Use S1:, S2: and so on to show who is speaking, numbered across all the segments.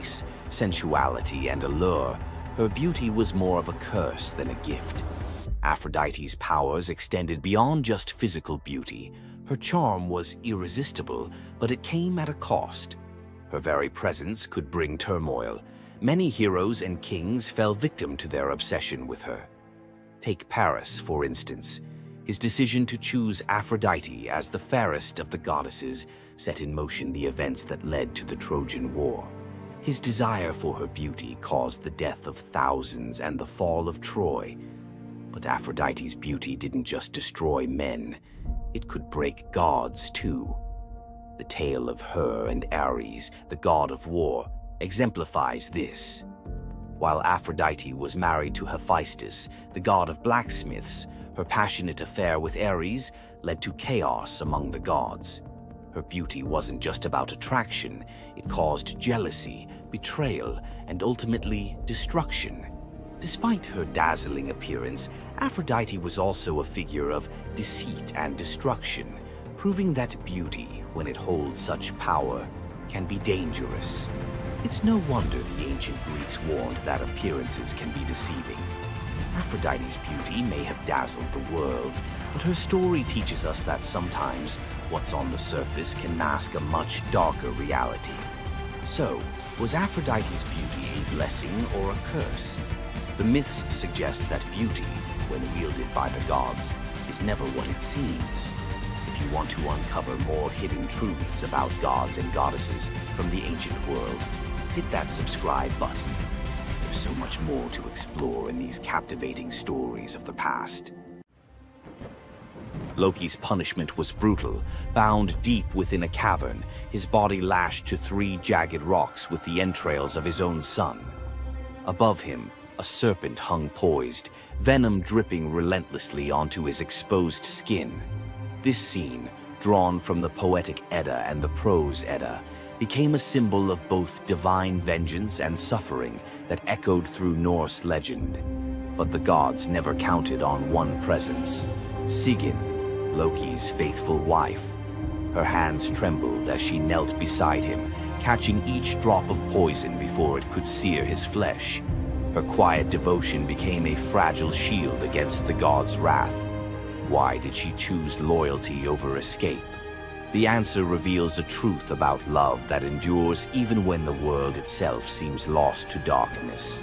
S1: grace, sensuality, and allure, her beauty was more of a curse than a gift. Aphrodite's powers extended beyond just physical beauty. Her charm was irresistible, but it came at a cost. Her very presence could bring turmoil. Many heroes and kings fell victim to their obsession with her. Take Paris, for instance. His decision to choose Aphrodite as the fairest of the goddesses set in motion the events that led to the Trojan War. His desire for her beauty caused the death of thousands and the fall of Troy. But Aphrodite's beauty didn't just destroy men, it could break gods too. The tale of her and Ares, the god of war, exemplifies this. While Aphrodite was married to Hephaestus, the god of blacksmiths, her passionate affair with Ares led to chaos among the gods. Her beauty wasn't just about attraction, it caused jealousy, betrayal, and ultimately destruction. Despite her dazzling appearance, Aphrodite was also a figure of deceit and destruction, proving that beauty, when it holds such power, can be dangerous. It's no wonder the ancient Greeks warned that appearances can be deceiving. Aphrodite's beauty may have dazzled the world, but her story teaches us that sometimes what's on the surface can mask a much darker reality. So, was Aphrodite's beauty a blessing or a curse? The myths suggest that beauty, when wielded by the gods, is never what it seems. If you want to uncover more hidden truths about gods and goddesses from the ancient world, hit that subscribe button. There's so much more to explore in these captivating stories of the past. Loki's punishment was brutal. Bound deep within a cavern, his body lashed to 3 jagged rocks with the entrails of his own son. Above him, a serpent hung poised, venom dripping relentlessly onto his exposed skin. This scene, drawn from the poetic Edda and the prose Edda, became a symbol of both divine vengeance and suffering that echoed through Norse legend. But the gods never counted on one presence: Sigyn, Loki's faithful wife. Her hands trembled as she knelt beside him, catching each drop of poison before it could sear his flesh. Her quiet devotion became a fragile shield against the god's wrath. Why did she choose loyalty over escape? The answer reveals a truth about love that endures even when the world itself seems lost to darkness.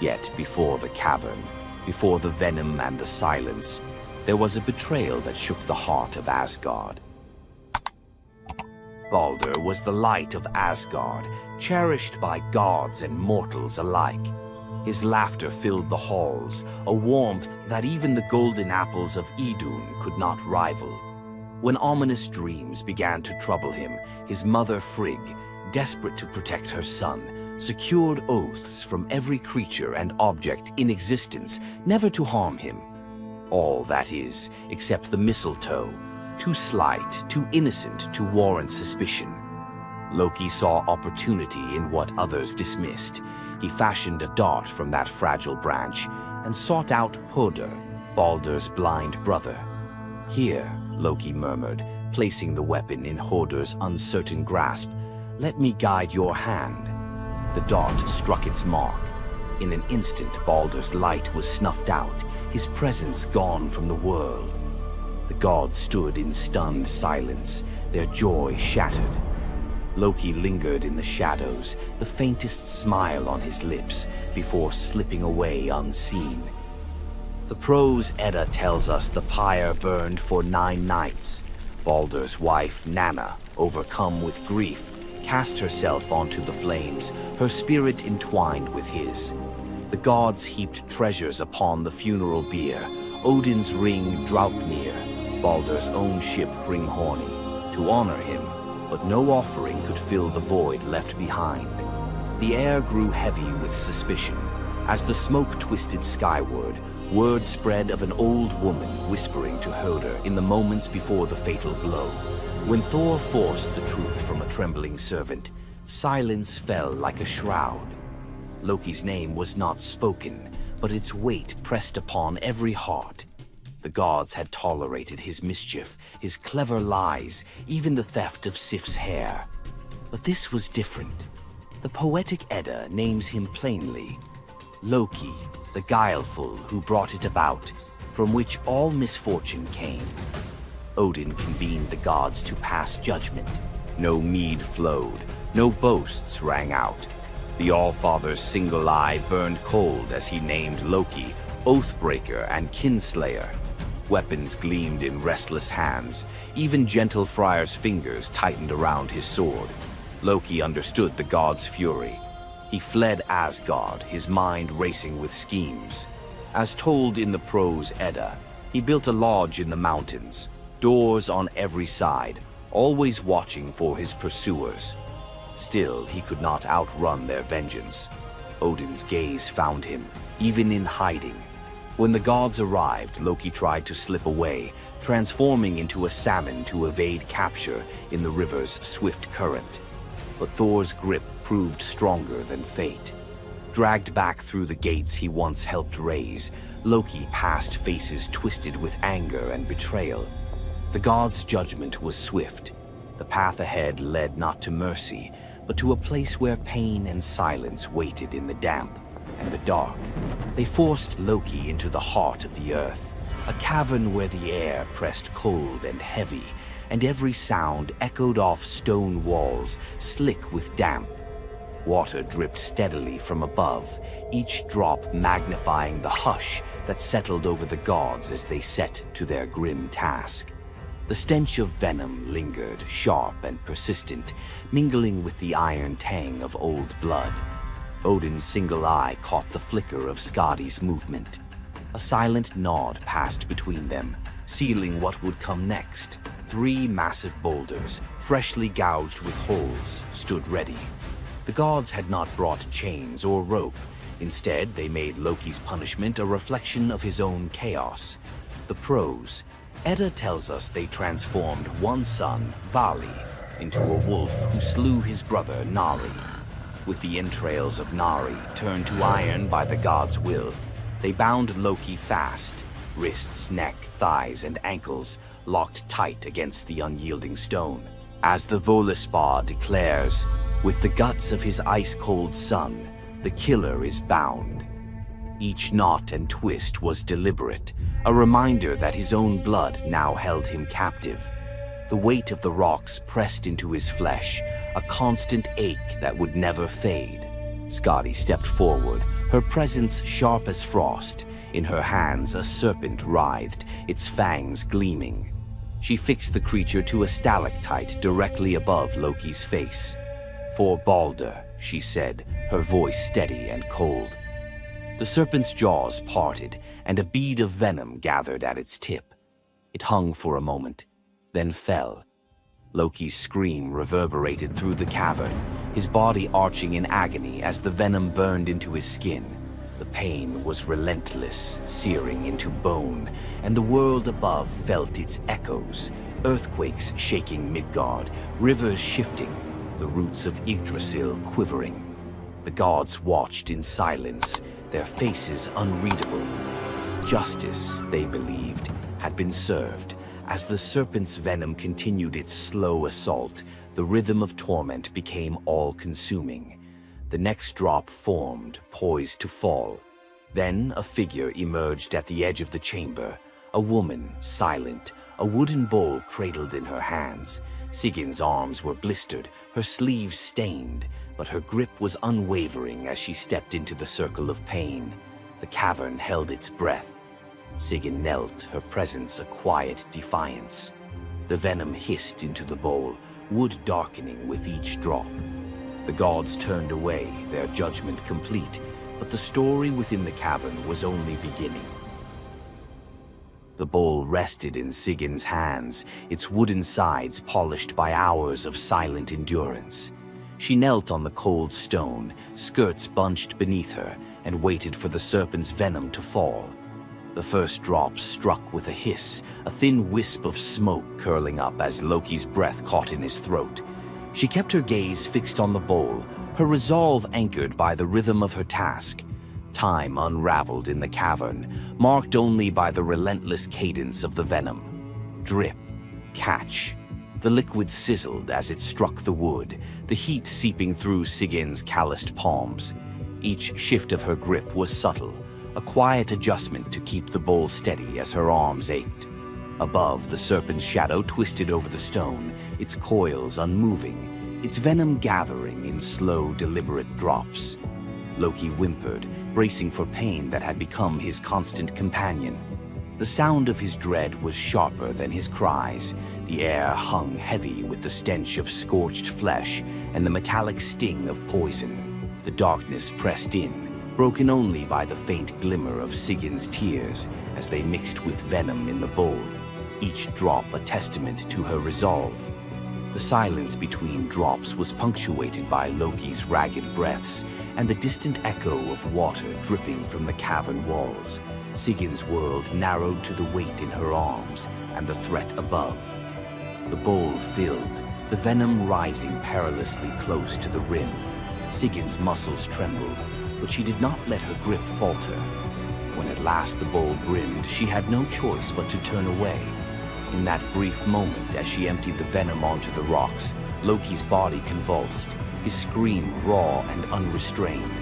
S1: Yet before the cavern, before the venom and the silence, there was a betrayal that shook the heart of Asgard. Baldur was the light of Asgard, cherished by gods and mortals alike. His laughter filled the halls, a warmth that even the golden apples of Idun could not rival. When ominous dreams began to trouble him, his mother Frigg, desperate to protect her son, secured oaths from every creature and object in existence never to harm him. All, that is, except the mistletoe, too slight, too innocent to warrant suspicion. Loki saw opportunity in what others dismissed. He fashioned a dart from that fragile branch and sought out Hoder, Baldur's blind brother. "Here," Loki murmured, placing the weapon in Hoder's uncertain grasp, "let me guide your hand." The dart struck its mark. In an instant, Baldur's light was snuffed out, his presence gone from the world. The gods stood in stunned silence, their joy shattered. Loki lingered in the shadows, the faintest smile on his lips, before slipping away unseen. The prose Edda tells us the pyre burned for 9 nights. Baldur's wife, Nanna, overcome with grief, cast herself onto the flames, her spirit entwined with his. The gods heaped treasures upon the funeral bier, Odin's ring Draupnir, Baldur's own ship Hringhorni, to honor him, but no offering could fill the void left behind. The air grew heavy with suspicion. As the smoke twisted skyward, word spread of an old woman whispering to Hoder in the moments before the fatal blow. When Thor forced the truth from a trembling servant, silence fell like a shroud. Loki's name was not spoken, but its weight pressed upon every heart. The gods had tolerated his mischief, his clever lies, even the theft of Sif's hair. But this was different. The poetic Edda names him plainly Loki, the guileful who brought it about, from which all misfortune came. Odin convened the gods to pass judgment. No mead flowed, no boasts rang out. The All-Father's single eye burned cold as he named Loki Oathbreaker and Kinslayer. Weapons gleamed in restless hands. Even gentle Friar's fingers tightened around his sword. Loki understood the god's fury. He fled Asgard, his mind racing with schemes. As told in the prose Edda, he built a lodge in the mountains, doors on every side, always watching for his pursuers. Still, he could not outrun their vengeance. Odin's gaze found him, even in hiding. When the gods arrived, Loki tried to slip away, transforming into a salmon to evade capture in the river's swift current. But Thor's grip proved stronger than fate. Dragged back through the gates he once helped raise, Loki passed faces twisted with anger and betrayal. The gods' judgment was swift. The path ahead led not to mercy, but to a place where pain and silence waited in the damp and the dark. They forced Loki into the heart of the earth, a cavern where the air pressed cold and heavy, and every sound echoed off stone walls, slick with damp. Water dripped steadily from above, each drop magnifying the hush that settled over the gods as they set to their grim task. The stench of venom lingered, sharp and persistent, mingling with the iron tang of old blood. Odin's single eye caught the flicker of Skadi's movement. A silent nod passed between them, sealing what would come next. 3 massive boulders, freshly gouged with holes, stood ready. The gods had not brought chains or rope. Instead, they made Loki's punishment a reflection of his own chaos. The prose. Edda tells us they transformed one son, Vali, into a wolf who slew his brother, Nari. With the entrails of Nari turned to iron by the god's will, they bound Loki fast, wrists, neck, thighs, and ankles locked tight against the unyielding stone. As the Völuspá declares, with the guts of his ice-cold son, the killer is bound. Each knot and twist was deliberate, a reminder that his own blood now held him captive. The weight of the rocks pressed into his flesh, a constant ache that would never fade. Skadi stepped forward, her presence sharp as frost. In her hands a serpent writhed, its fangs gleaming. She fixed the creature to a stalactite directly above Loki's face. "For Balder," she said, her voice steady and cold. The serpent's jaws parted, and a bead of venom gathered at its tip. It hung for a moment, then fell. Loki's scream reverberated through the cavern, his body arching in agony as the venom burned into his skin. The pain was relentless, searing into bone, and the world above felt its echoes, earthquakes shaking Midgard, rivers shifting, the roots of Yggdrasil quivering. The gods watched in silence, their faces unreadable. Justice, they believed, had been served. As the serpent's venom continued its slow assault, the rhythm of torment became all-consuming. The next drop formed, poised to fall. Then a figure emerged at the edge of the chamber, a woman, silent, a wooden bowl cradled in her hands. Sigin's arms were blistered, her sleeves stained, but her grip was unwavering as she stepped into the circle of pain. The cavern held its breath. Sigyn knelt, her presence a quiet defiance. The venom hissed into the bowl, wood darkening with each drop. The gods turned away, their judgment complete, but the story within the cavern was only beginning. The bowl rested in Sigyn's hands, its wooden sides polished by hours of silent endurance. She knelt on the cold stone, skirts bunched beneath her, and waited for the serpent's venom to fall. The first drop struck with a hiss, a thin wisp of smoke curling up as Loki's breath caught in his throat. She kept her gaze fixed on the bowl, her resolve anchored by the rhythm of her task. Time unraveled in the cavern, marked only by the relentless cadence of the venom. Drip, catch, The liquid sizzled as it struck the wood, the heat seeping through Sigin's calloused palms. Each shift of her grip was subtle, a quiet adjustment to keep the bowl steady as her arms ached. Above, the serpent's shadow twisted over the stone, its coils unmoving, its venom gathering in slow, deliberate drops. Loki whimpered, bracing for pain that had become his constant companion. The sound of his dread was sharper than his cries. The air hung heavy with the stench of scorched flesh and the metallic sting of poison. The darkness pressed in, broken only by the faint glimmer of Sigin's tears as they mixed with venom in the bowl, each drop a testament to her resolve. The silence between drops was punctuated by Loki's ragged breaths and the distant echo of water dripping from the cavern walls. Sigin's world narrowed to the weight in her arms and the threat above. The bowl filled, the venom rising perilously close to the rim. Sigin's muscles trembled, but she did not let her grip falter. When at last the bowl brimmed, she had no choice but to turn away. In that brief moment, as she emptied the venom onto the rocks, Loki's body convulsed, his scream raw and unrestrained.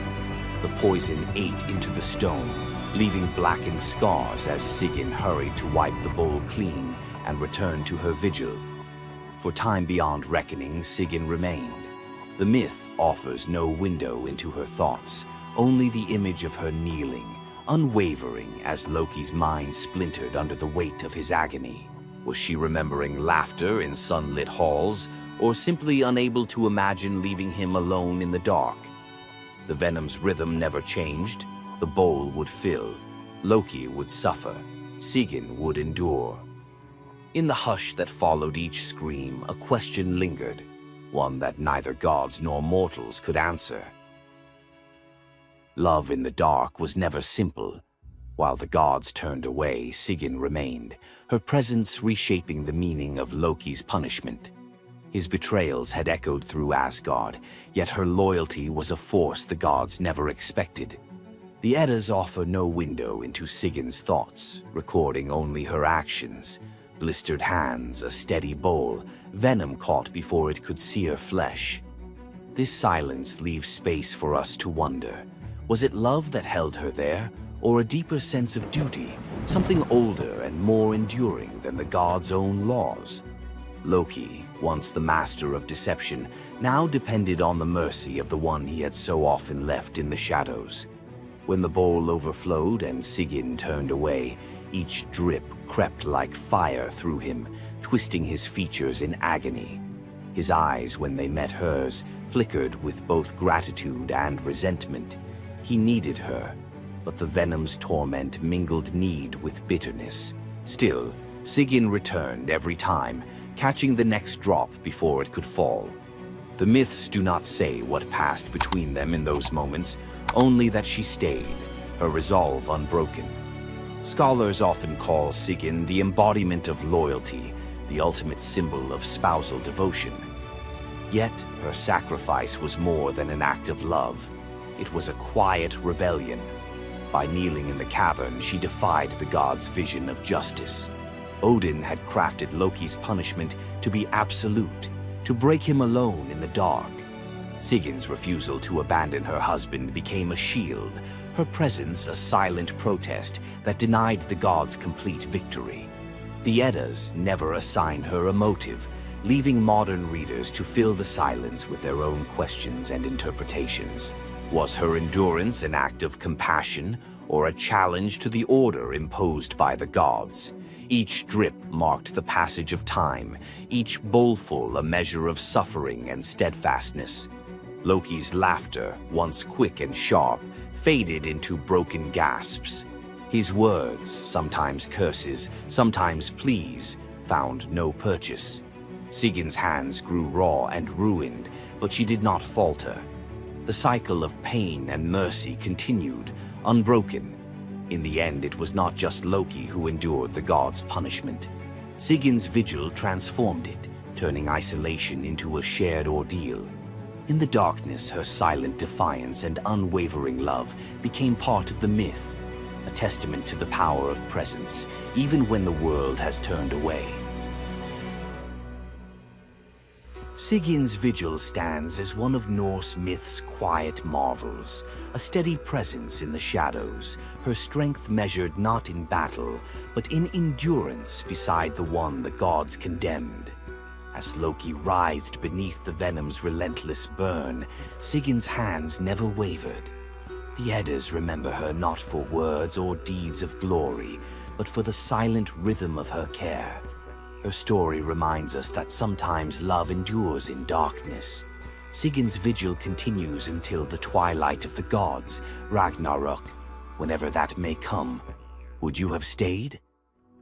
S1: The poison ate into the stone, leaving blackened scars as Sigyn hurried to wipe the bowl clean and return to her vigil. For time beyond reckoning, Sigyn remained. The myth offers no window into her thoughts, only the image of her kneeling, unwavering as Loki's mind splintered under the weight of his agony. Was she remembering laughter in sunlit halls, or simply unable to imagine leaving him alone in the dark? The venom's rhythm never changed. The bowl would fill. Loki would suffer. Sigyn would endure. In the hush that followed each scream, a question lingered, one that neither gods nor mortals could answer. Love in the dark was never simple. While the gods turned away, Sigyn remained, her presence reshaping the meaning of Loki's punishment. His betrayals had echoed through Asgard, yet her loyalty was a force the gods never expected. The Eddas offer no window into Sigyn's thoughts, recording only her actions. Blistered hands, a steady bowl, venom caught before it could sear flesh. This silence leaves space for us to wonder. Was it love that held her there, or a deeper sense of duty, something older and more enduring than the gods' own laws? Loki, once the master of deception, now depended on the mercy of the one he had so often left in the shadows. When the bowl overflowed and Sigyn turned away, each drip crept like fire through him, twisting his features in agony. His eyes, when they met hers, flickered with both gratitude and resentment. He needed her, but the venom's torment mingled need with bitterness. Still, Sigyn returned every time, catching the next drop before it could fall. The myths do not say what passed between them in those moments, only that she stayed, her resolve unbroken. Scholars often call Sigyn the embodiment of loyalty, the ultimate symbol of spousal devotion. Yet, her sacrifice was more than an act of love. It was a quiet rebellion. By kneeling in the cavern, she defied the gods' vision of justice. Odin had crafted Loki's punishment to be absolute, to break him alone in the dark. Sigyn's refusal to abandon her husband became a shield, her presence a silent protest that denied the gods complete victory. The Eddas never assign her a motive, leaving modern readers to fill the silence with their own questions and interpretations. Was her endurance an act of compassion, or a challenge to the order imposed by the gods? Each drip marked the passage of time, each bowlful a measure of suffering and steadfastness. Loki's laughter, once quick and sharp, faded into broken gasps. His words, sometimes curses, sometimes pleas, found no purchase. Sigyn's hands grew raw and ruined, but she did not falter. The cycle of pain and mercy continued, unbroken. In the end, it was not just Loki who endured the gods' punishment. Sigyn's vigil transformed it, turning isolation into a shared ordeal. In the darkness, her silent defiance and unwavering love became part of the myth, a testament to the power of presence, even when the world has turned away. Sigin's vigil stands as one of Norse myth's quiet marvels, a steady presence in the shadows, her strength measured not in battle, but in endurance beside the one the gods condemned. As Loki writhed beneath the venom's relentless burn, Sigin's hands never wavered. The Eddas remember her not for words or deeds of glory, but for the silent rhythm of her care. Her story reminds us that sometimes love endures in darkness. Sigin's vigil continues until the twilight of the gods, Ragnarok, whenever that may come. Would you have stayed?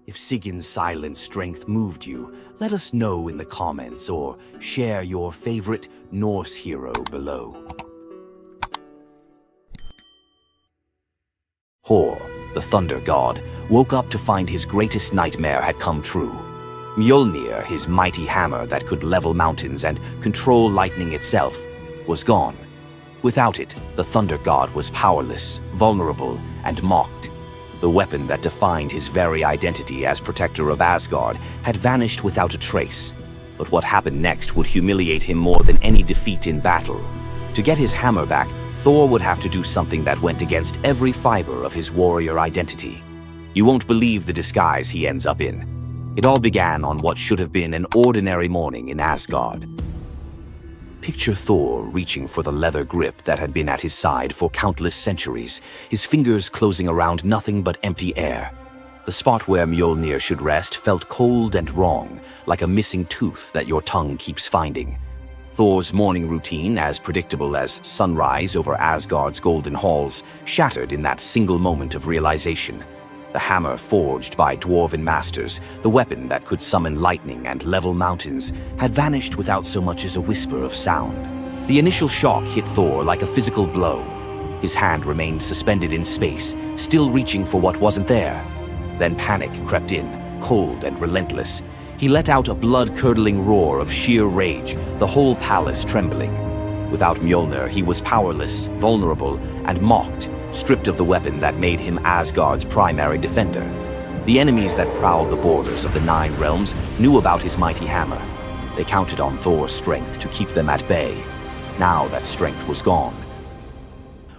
S1: If Sigin's silent strength moved you, let us know in the comments or share your favorite Norse hero below. Hor, the thunder god, woke up to find his greatest nightmare had come true. Mjolnir, his mighty hammer that could level mountains and control lightning itself, was gone. Without it, the thunder god was powerless, vulnerable, and mocked. The weapon that defined his very identity as protector of Asgard had vanished without a trace. But what happened next would humiliate him more than any defeat in battle. To get his hammer back, Thor would have to do something that went against every fiber of his warrior identity. You won't believe the disguise he ends up in. It all began on what should have been an ordinary morning in Asgard. Picture Thor reaching for the leather grip that had been at his side for countless centuries, his fingers closing around nothing but empty air. The spot where Mjolnir should rest felt cold and wrong, like a missing tooth that your tongue keeps finding. Thor's morning routine, as predictable as sunrise over Asgard's golden halls, shattered in that single moment of realization. The hammer forged by dwarven masters, the weapon that could summon lightning and level mountains, had vanished without so much as a whisper of sound. The initial shock hit Thor like a physical blow. His hand remained suspended in space, still reaching for what wasn't there. Then panic crept in, cold and relentless. He let out a blood-curdling roar of sheer rage, the whole palace trembling. Without Mjolnir, he was powerless, vulnerable, and mocked, stripped of the weapon that made him Asgard's primary defender. The enemies that prowled the borders of the Nine Realms knew about his mighty hammer. They counted on Thor's strength to keep them at bay. Now that strength was gone.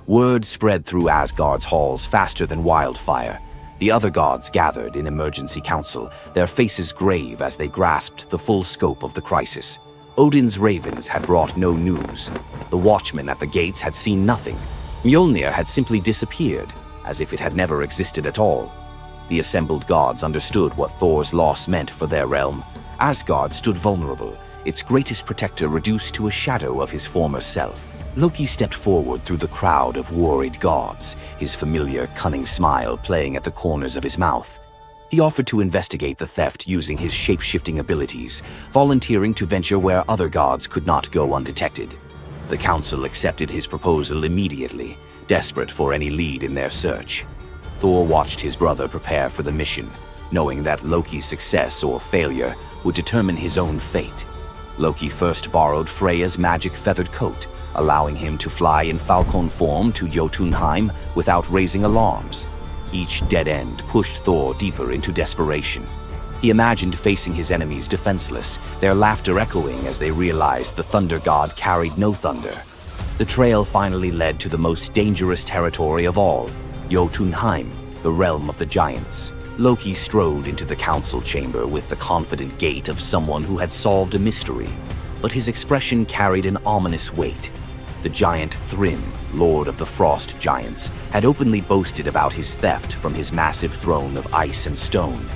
S1: Word spread through Asgard's halls faster than wildfire. The other gods gathered in emergency council, their faces grave as they grasped the full scope of the crisis. Odin's ravens had brought no news. The watchmen at the gates had seen nothing. Mjolnir had simply disappeared, as if it had never existed at all. The assembled gods understood what Thor's loss meant for their realm. Asgard stood vulnerable, its greatest protector reduced to a shadow of his former self. Loki stepped forward through the crowd of worried gods, his familiar, cunning smile playing at the corners of his mouth. He offered to investigate the theft using his shape-shifting abilities, volunteering to venture where other gods could not go undetected. The council accepted his proposal immediately, desperate for any lead in their search. Thor watched his brother prepare for the mission, knowing that Loki's success or failure would determine his own fate. Loki first borrowed Freya's magic feathered coat, allowing him to fly in falcon form to Jotunheim without raising alarms. Each dead end pushed Thor deeper into desperation. He imagined facing his enemies defenseless, their laughter echoing as they realized the thunder god carried no thunder. The trail finally led to the most dangerous territory of all, Jotunheim, the realm of the giants. Loki strode into the council chamber with the confident gait of someone who had solved a mystery, but his expression carried an ominous weight. The giant Thrym, lord of the frost giants, had openly boasted about his theft from his massive throne of ice and stone.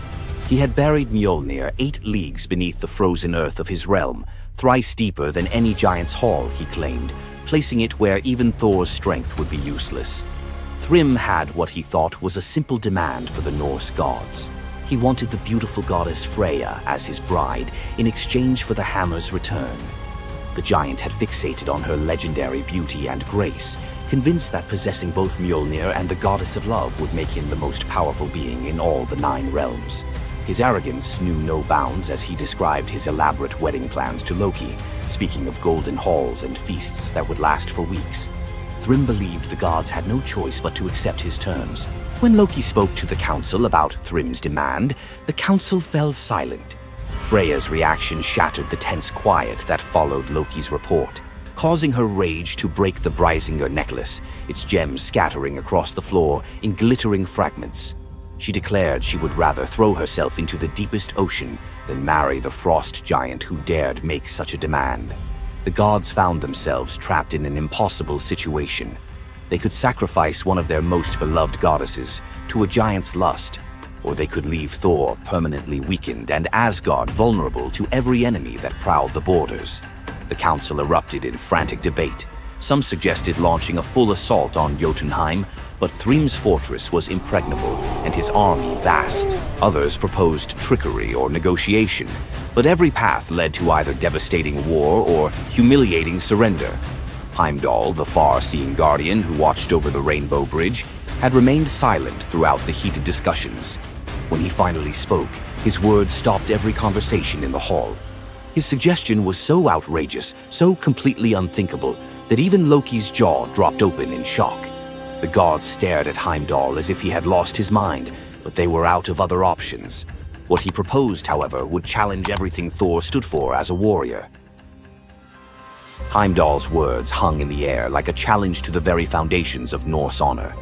S1: He had buried Mjolnir 8 leagues beneath the frozen earth of his realm, thrice deeper than any giant's hall, he claimed, placing it where even Thor's strength would be useless. Thrym had what he thought was a simple demand for the Norse gods. He wanted the beautiful goddess Freya as his bride in exchange for the hammer's return. The giant had fixated on her legendary beauty and grace, convinced that possessing both Mjolnir and the goddess of love would make him the most powerful being in all the 9 realms. His arrogance knew no bounds as he described his elaborate wedding plans to Loki, speaking of golden halls and feasts that would last for weeks. Thrym believed the gods had no choice but to accept his terms. When Loki spoke to the council about Thrym's demand, the council fell silent. Freya's reaction shattered the tense quiet that followed Loki's report, causing her rage to break the Brysinger necklace, its gems scattering across the floor in glittering fragments. She declared she would rather throw herself into the deepest ocean than marry the frost giant who dared make such a demand. The gods found themselves trapped in an impossible situation. They could sacrifice one of their most beloved goddesses to a giant's lust, or they could leave Thor permanently weakened and Asgard vulnerable to every enemy that prowled the borders. The council erupted in frantic debate. Some suggested launching a full assault on Jotunheim, but Thrym's fortress was impregnable and his army vast. Others proposed trickery or negotiation, but every path led to either devastating war or humiliating surrender. Heimdall, the far-seeing guardian who watched over the Rainbow Bridge, had remained silent throughout the heated discussions. When he finally spoke, his words stopped every conversation in the hall. His suggestion was so outrageous, so completely unthinkable, that even Loki's jaw dropped open in shock. The gods stared at Heimdall as if he had lost his mind, but they were out of other options. What he proposed, however, would challenge everything Thor stood for as a warrior. Heimdall's words hung in the air like a challenge to the very foundations of Norse honor.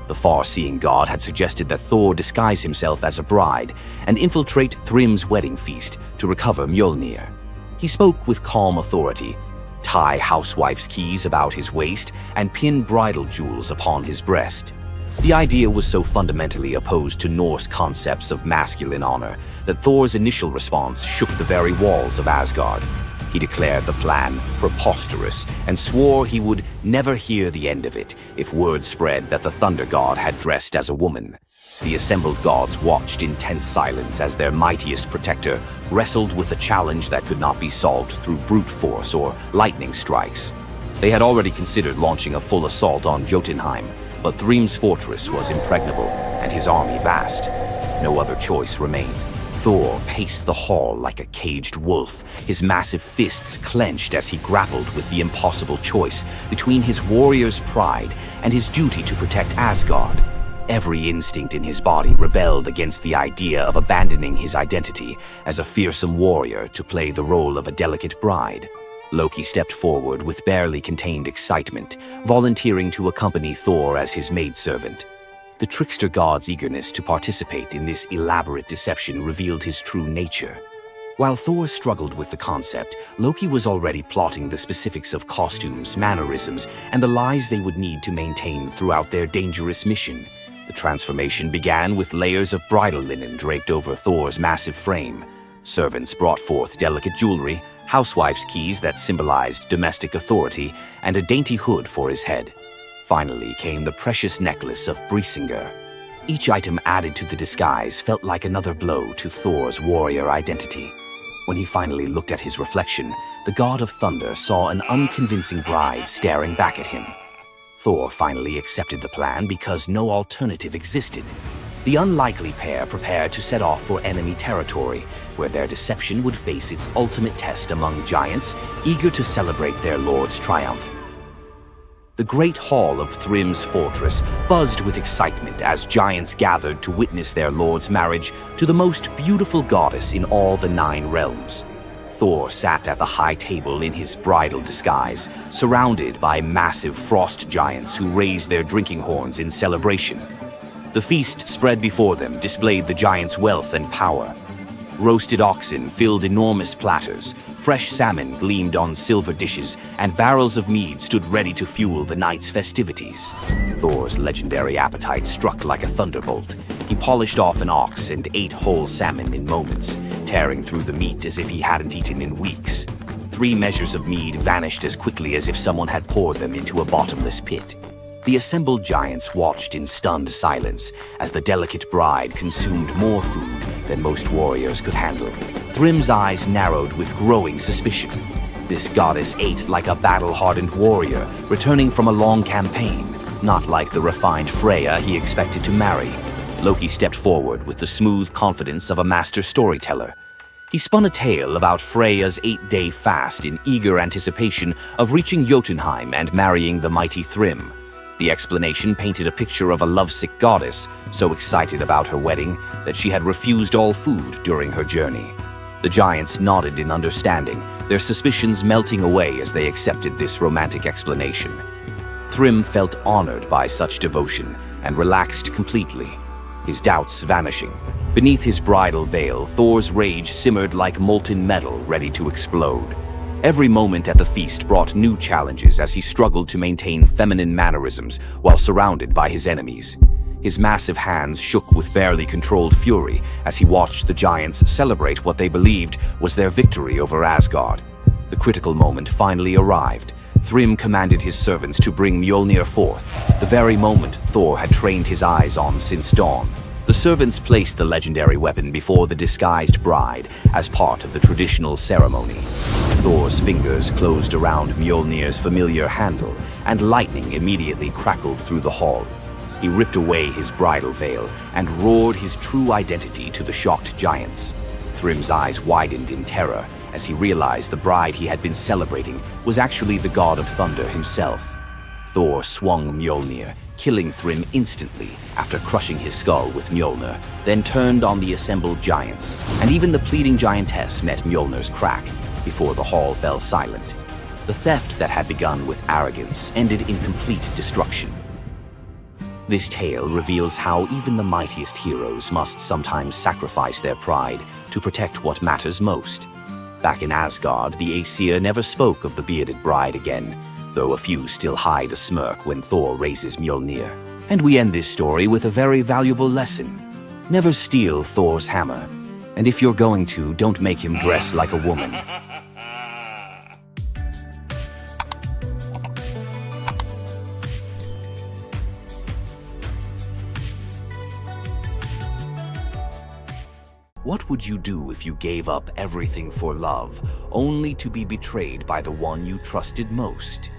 S1: The far-seeing god had suggested that Thor disguise himself as a bride and infiltrate Thrym's wedding feast to recover Mjolnir. He spoke with calm authority, tie housewife's keys about his waist, and pin bridal jewels upon his breast. The idea was so fundamentally opposed to Norse concepts of masculine honor that Thor's initial response shook the very walls of Asgard. He declared the plan preposterous and swore he would never hear the end of it if word spread that the Thunder God had dressed as a woman. The assembled gods watched in tense silence as their mightiest protector wrestled with a challenge that could not be solved through brute force or lightning strikes. They had already considered launching a full assault on Jotunheim, but Thrym's fortress was impregnable and his army vast. No other choice remained. Thor paced the hall like a caged wolf, his massive fists clenched as he grappled with the impossible choice between his warrior's pride and his duty to protect Asgard. Every instinct in his body rebelled against the idea of abandoning his identity as a fearsome warrior to play the role of a delicate bride. Loki stepped forward with barely contained excitement, volunteering to accompany Thor as his maidservant. The trickster god's eagerness to participate in this elaborate deception revealed his true nature. While Thor struggled with the concept, Loki was already plotting the specifics of costumes, mannerisms, and the lies they would need to maintain throughout their dangerous mission. The transformation began with layers of bridal linen draped over Thor's massive frame. Servants brought forth delicate jewelry, housewife's keys that symbolized domestic authority, and a dainty hood for his head. Finally came the precious necklace of Brysinger. Each item added to the disguise felt like another blow to Thor's warrior identity. When he finally looked at his reflection, the god of thunder saw an unconvincing bride staring back at him. Thor finally accepted the plan because no alternative existed. The unlikely pair prepared to set off for enemy territory, where their deception would face its ultimate test among giants, eager to celebrate their lord's triumph. The great hall of Thrym's fortress buzzed with excitement as giants gathered to witness their lord's marriage to the most beautiful goddess in all the 9 realms. Thor sat at the high table in his bridal disguise, surrounded by massive frost giants who raised their drinking horns in celebration. The feast spread before them displayed the giants' wealth and power. Roasted oxen filled enormous platters, fresh salmon gleamed on silver dishes, and barrels of mead stood ready to fuel the night's festivities. Thor's legendary appetite struck like a thunderbolt. He polished off an ox and ate whole salmon in moments, tearing through the meat as if he hadn't eaten in weeks. 3 measures of mead vanished as quickly as if someone had poured them into a bottomless pit. The assembled giants watched in stunned silence as the delicate bride consumed more food than most warriors could handle. Thrym's eyes narrowed with growing suspicion. This goddess ate like a battle-hardened warrior, returning from a long campaign, not like the refined Freya he expected to marry. Loki stepped forward with the smooth confidence of a master storyteller. He spun a tale about Freya's 8-day fast in eager anticipation of reaching Jotunheim and marrying the mighty Thrym. The explanation painted a picture of a lovesick goddess, so excited about her wedding that she had refused all food during her journey. The giants nodded in understanding, their suspicions melting away as they accepted this romantic explanation. Thrym felt honored by such devotion and relaxed completely, his doubts vanishing. Beneath his bridal veil, Thor's rage simmered like molten metal ready to explode. Every moment at the feast brought new challenges as he struggled to maintain feminine mannerisms while surrounded by his enemies. His massive hands shook with barely controlled fury as he watched the giants celebrate what they believed was their victory over Asgard. The critical moment finally arrived. Thrym commanded his servants to bring Mjolnir forth, the very moment Thor had trained his eyes on since dawn. The servants placed the legendary weapon before the disguised bride as part of the traditional ceremony. Thor's fingers closed around Mjolnir's familiar handle, and lightning immediately crackled through the hall. He ripped away his bridal veil and roared his true identity to the shocked giants. Thrym's eyes widened in terror as he realized the bride he had been celebrating was actually the god of thunder himself. Thor swung Mjolnir, killing Thrym instantly after crushing his skull with Mjolnir, then turned on the assembled giants, and even the pleading giantess met Mjolnir's crack before the hall fell silent. The theft that had begun with arrogance ended in complete destruction. This tale reveals how even the mightiest heroes must sometimes sacrifice their pride to protect what matters most. Back in Asgard, the Aesir never spoke of the bearded bride again, though a few still hide a smirk when Thor raises Mjolnir. And we end this story with a very valuable lesson. Never steal Thor's hammer. And if you're going to, don't make him dress like a woman. What would you do if you gave up everything for love, only to be betrayed by the one you trusted most?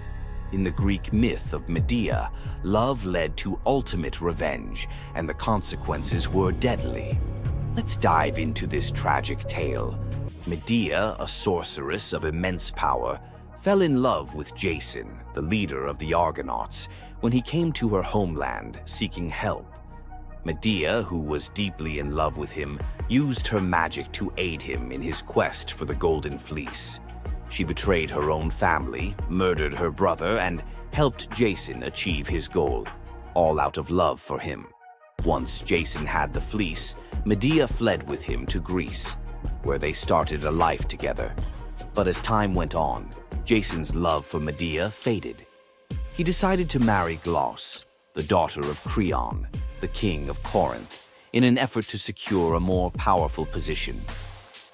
S1: In the Greek myth of Medea, love led to ultimate revenge, and the consequences were deadly. Let's dive into this tragic tale. Medea, a sorceress of immense power, fell in love with Jason, the leader of the Argonauts, when he came to her homeland seeking help. Medea, who was deeply in love with him, used her magic to aid him in his quest for the Golden Fleece. She betrayed her own family, murdered her brother, and helped Jason achieve his goal, all out of love for him. Once Jason had the fleece, Medea fled with him to Greece, where they started a life together. But as time went on, Jason's love for Medea faded. He decided to marry Glauce, the daughter of Creon, the king of Corinth, in an effort to secure a more powerful position.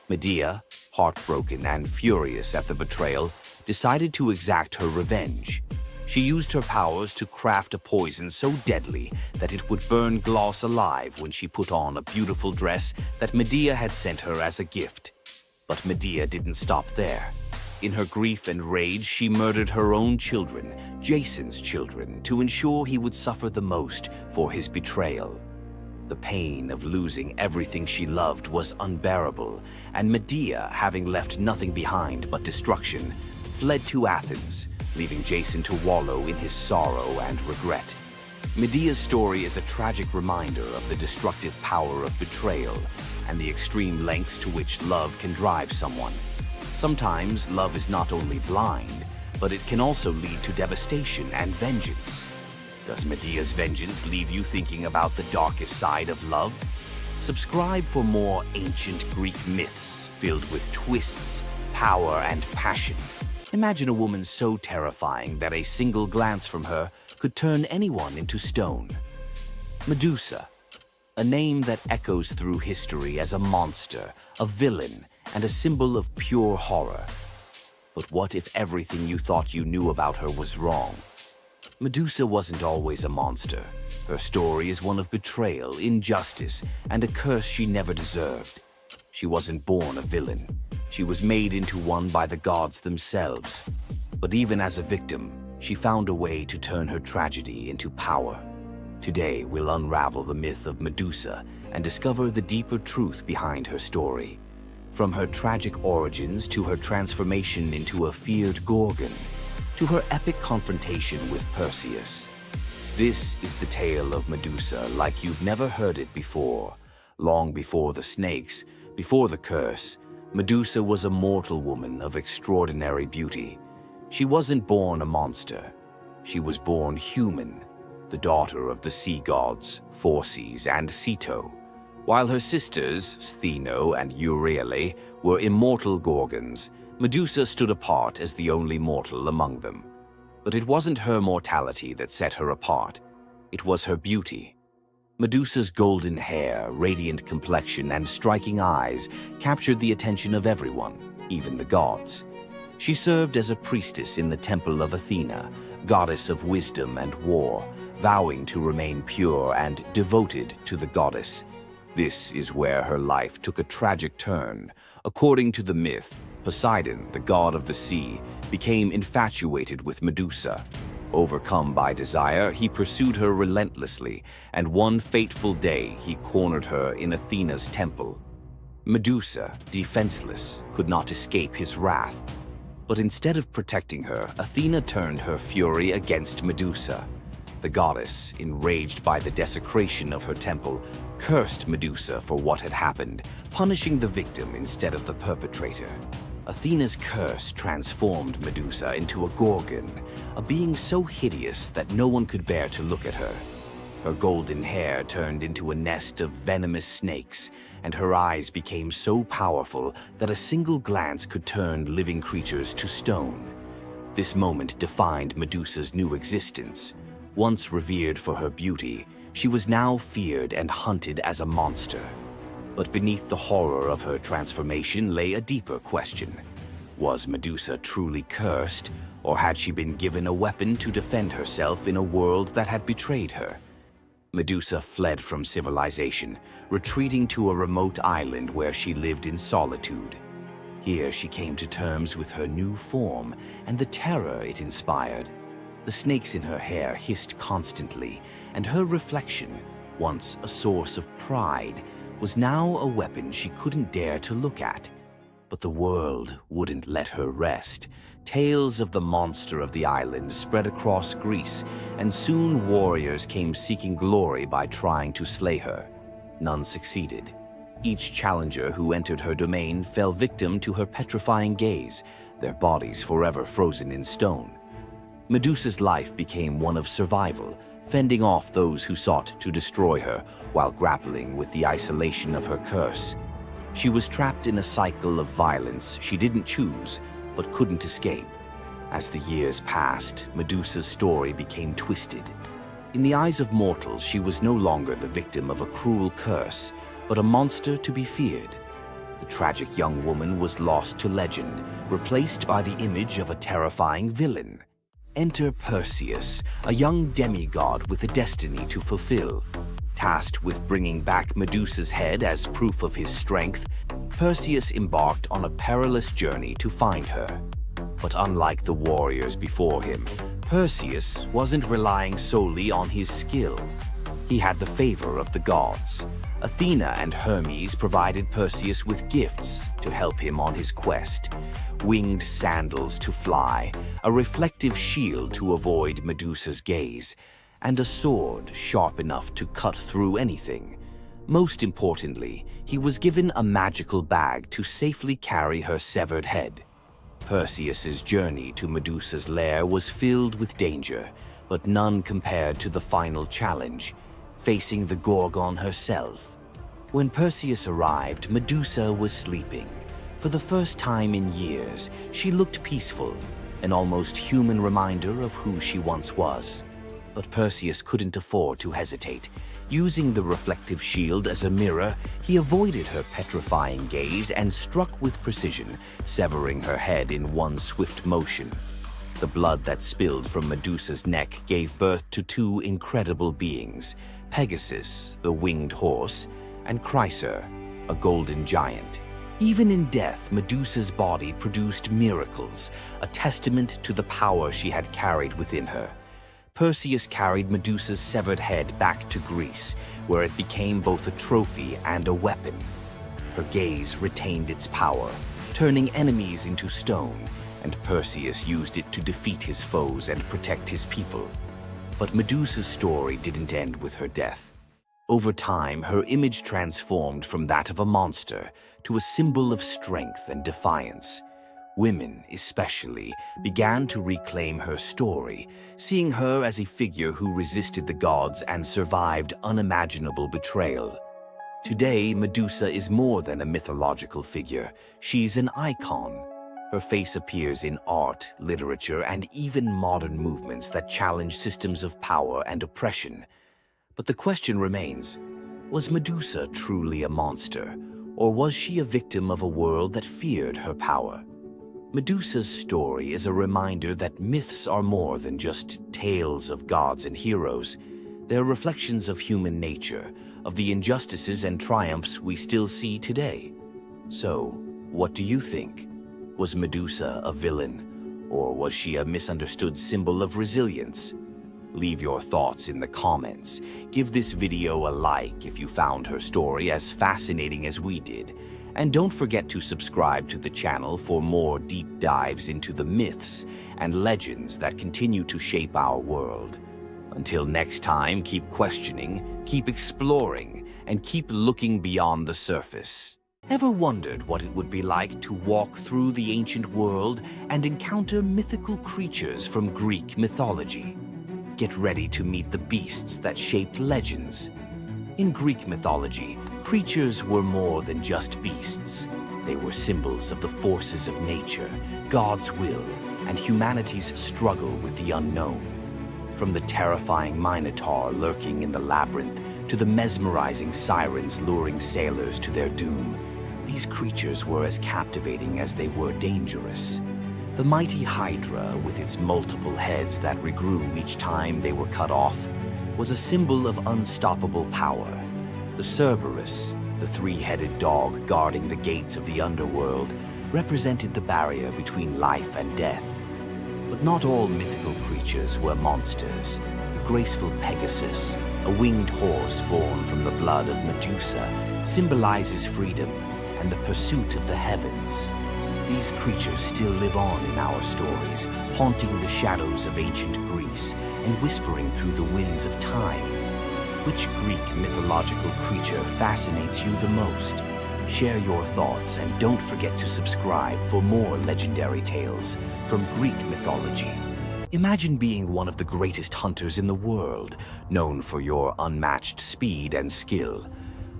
S1: Medea, heartbroken and furious at the betrayal, decided to exact her revenge. She used her powers to craft a poison so deadly that it would burn Glauce alive when she put on a beautiful dress that Medea had sent her as a gift. But Medea didn't stop there. In her grief and rage, she murdered her own children, Jason's children, to ensure he would suffer the most for his betrayal. The pain of losing everything she loved was unbearable, and Medea, having left nothing behind but destruction, fled to Athens, leaving Jason to wallow in his sorrow and regret. Medea's story is a tragic reminder of the destructive power of betrayal and the extreme lengths to which love can drive someone. Sometimes love is not only blind, but it can also lead to devastation and vengeance. Does Medea's vengeance leave you thinking about the darkest side of love? Subscribe for more ancient Greek myths filled with twists, power, and passion. Imagine a woman so terrifying that a single glance from her could turn anyone into stone. Medusa, a name that echoes through history as a monster, a villain, and a symbol of pure horror. But what if everything you thought you knew about her was wrong? Medusa wasn't always a monster. Her story is one of betrayal, injustice, and a curse she never deserved. She wasn't born a villain. She was made into one by the gods themselves. But even as a victim, she found a way to turn her tragedy into power. Today, we'll unravel the myth of Medusa and discover the deeper truth behind her story. From her tragic origins to her transformation into a feared Gorgon, to her epic confrontation with Perseus. This is the tale of Medusa like you've never heard it before. Long before the snakes, before the curse, Medusa was a mortal woman of extraordinary beauty. She wasn't born a monster. She was born human, the daughter of the sea gods, Phorcys and Ceto, while her sisters, Stheno and Euryale, were immortal gorgons. Medusa stood apart as the only mortal among them. But it wasn't her mortality that set her apart. It was her beauty. Medusa's golden hair, radiant complexion, and striking eyes captured the attention of everyone, even the gods. She served as a priestess in the temple of Athena, goddess of wisdom and war, vowing to remain pure and devoted to the goddess. This is where her life took a tragic turn. According to the myth, Poseidon, the god of the sea, became infatuated with Medusa. Overcome by desire, he pursued her relentlessly, and one fateful day he cornered her in Athena's temple. Medusa, defenseless, could not escape his wrath. But instead of protecting her, Athena turned her fury against Medusa. The goddess, enraged by the desecration of her temple, cursed Medusa for what had happened, punishing the victim instead of the perpetrator. Athena's curse transformed Medusa into a gorgon, a being so hideous that no one could bear to look at her. Her golden hair turned into a nest of venomous snakes, and her eyes became so powerful that a single glance could turn living creatures to stone. This moment defined Medusa's new existence. Once revered for her beauty, she was now feared and hunted as a monster. But beneath the horror of her transformation lay a deeper question. Was Medusa truly cursed, or had she been given a weapon to defend herself in a world that had betrayed her? Medusa fled from civilization, retreating to a remote island where she lived in solitude. Here she came to terms with her new form and the terror it inspired. The snakes in her hair hissed constantly, and her reflection, once a source of pride, was now a weapon she couldn't dare to look at. But the world wouldn't let her rest. Tales of the monster of the island spread across Greece, and soon warriors came seeking glory by trying to slay her. None succeeded. Each challenger who entered her domain fell victim to her petrifying gaze, their bodies forever frozen in stone. Medusa's life became one of survival, fending off those who sought to destroy her while grappling with the isolation of her curse. She was trapped in a cycle of violence she didn't choose, but couldn't escape. As the years passed, Medusa's story became twisted. In the eyes of mortals, she was no longer the victim of a cruel curse, but a monster to be feared. The tragic young woman was lost to legend, replaced by the image of a terrifying villain. Enter Perseus, a young demigod with a destiny to fulfill. Tasked with bringing back Medusa's head as proof of his strength, Perseus embarked on a perilous journey to find her. But unlike the warriors before him, Perseus wasn't relying solely on his skill. He had the favor of the gods. Athena and Hermes provided Perseus with gifts to help him on his quest. Winged sandals to fly, a reflective shield to avoid Medusa's gaze, and a sword sharp enough to cut through anything. Most importantly, he was given a magical bag to safely carry her severed head. Perseus's journey to Medusa's lair was filled with danger, but none compared to the final challenge, facing the Gorgon herself. When Perseus arrived, Medusa was sleeping. For the first time in years, she looked peaceful, an almost human reminder of who she once was. But Perseus couldn't afford to hesitate. Using the reflective shield as a mirror, he avoided her petrifying gaze and struck with precision, severing her head in one swift motion. The blood that spilled from Medusa's neck gave birth to two incredible beings, Pegasus, the winged horse, and Chryser, a golden giant. Even in death, Medusa's body produced miracles, a testament to the power she had carried within her. Perseus carried Medusa's severed head back to Greece, where it became both a trophy and a weapon. Her gaze retained its power, turning enemies into stone, and Perseus used it to defeat his foes and protect his people. But Medusa's story didn't end with her death. Over time, her image transformed from that of a monster to a symbol of strength and defiance. Women, especially, began to reclaim her story, seeing her as a figure who resisted the gods and survived unimaginable betrayal. Today, Medusa is more than a mythological figure. She's an icon. Her face appears in art, literature, and even modern movements that challenge systems of power and oppression. But the question remains, was Medusa truly a monster, or was she a victim of a world that feared her power? Medusa's story is a reminder that myths are more than just tales of gods and heroes. They're reflections of human nature, of the injustices and triumphs we still see today. So, what do you think? Was Medusa a villain, or was she a misunderstood symbol of resilience? Leave your thoughts in the comments. Give this video a like if you found her story as fascinating as we did. And don't forget to subscribe to the channel for more deep dives into the myths and legends that continue to shape our world. Until next time, keep questioning, keep exploring, and keep looking beyond the surface. Ever wondered what it would be like to walk through the ancient world and encounter mythical creatures from Greek mythology? Get ready to meet the beasts that shaped legends. In Greek mythology, creatures were more than just beasts. They were symbols of the forces of nature, God's will, and humanity's struggle with the unknown. From the terrifying Minotaur lurking in the labyrinth to the mesmerizing sirens luring sailors to their doom, these creatures were as captivating as they were dangerous. The mighty Hydra, with its multiple heads that regrew each time they were cut off, was a symbol of unstoppable power. The Cerberus, the three-headed dog guarding the gates of the underworld, represented the barrier between life and death. But not all mythical creatures were monsters. The graceful Pegasus, a winged horse born from the blood of Medusa, symbolizes freedom and the pursuit of the heavens. These creatures still live on in our stories, haunting the shadows of ancient Greece and whispering through the winds of time. Which Greek mythological creature fascinates you the most? Share your thoughts and don't forget to subscribe for more legendary tales from Greek mythology. Imagine being one of the greatest hunters in the world, known for your unmatched speed and skill.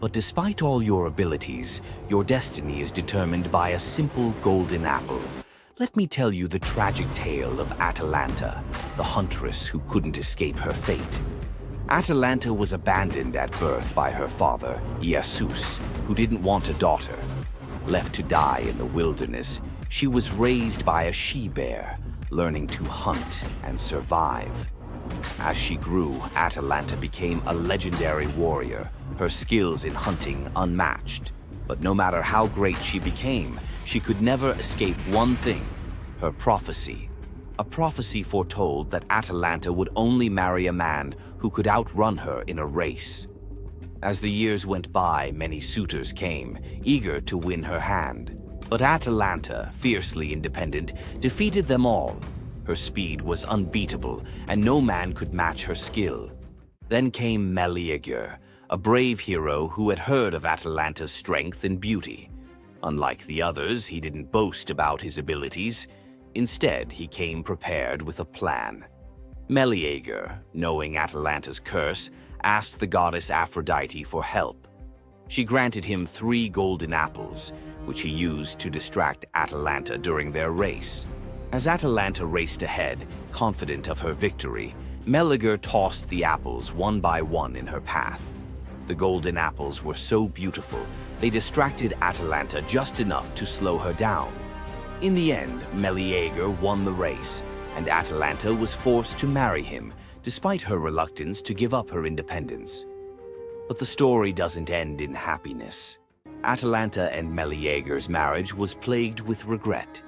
S1: But despite all your abilities, your destiny is determined by a simple golden apple. Let me tell you the tragic tale of Atalanta, the huntress who couldn't escape her fate. Atalanta was abandoned at birth by her father, Zeus, who didn't want a daughter. Left to die in the wilderness, she was raised by a she-bear, learning to hunt and survive. As she grew, Atalanta became a legendary warrior, her skills in hunting unmatched. But no matter how great she became, she could never escape one thing, her prophecy. A prophecy foretold that Atalanta would only marry a man who could outrun her in a race. As the years went by, many suitors came, eager to win her hand. But Atalanta, fiercely independent, defeated them all. Her speed was unbeatable, and no man could match her skill. Then came Medea, a brave hero who had heard of Atalanta's strength and beauty. Unlike the others, he didn't boast about his abilities. Instead, he came prepared with a plan. Medea, knowing Atalanta's curse, asked the goddess Aphrodite for help. She granted him 3 golden apples, which he used to distract Atalanta during their race. As Atalanta raced ahead, confident of her victory, Medea tossed the apples one by one in her path. The golden apples were so beautiful, they distracted Atalanta just enough to slow her down. In the end, Medea won the race, and Atalanta was forced to marry him, despite her reluctance to give up her independence. But the story doesn't end in happiness. Atalanta and Medea's marriage was plagued with regret.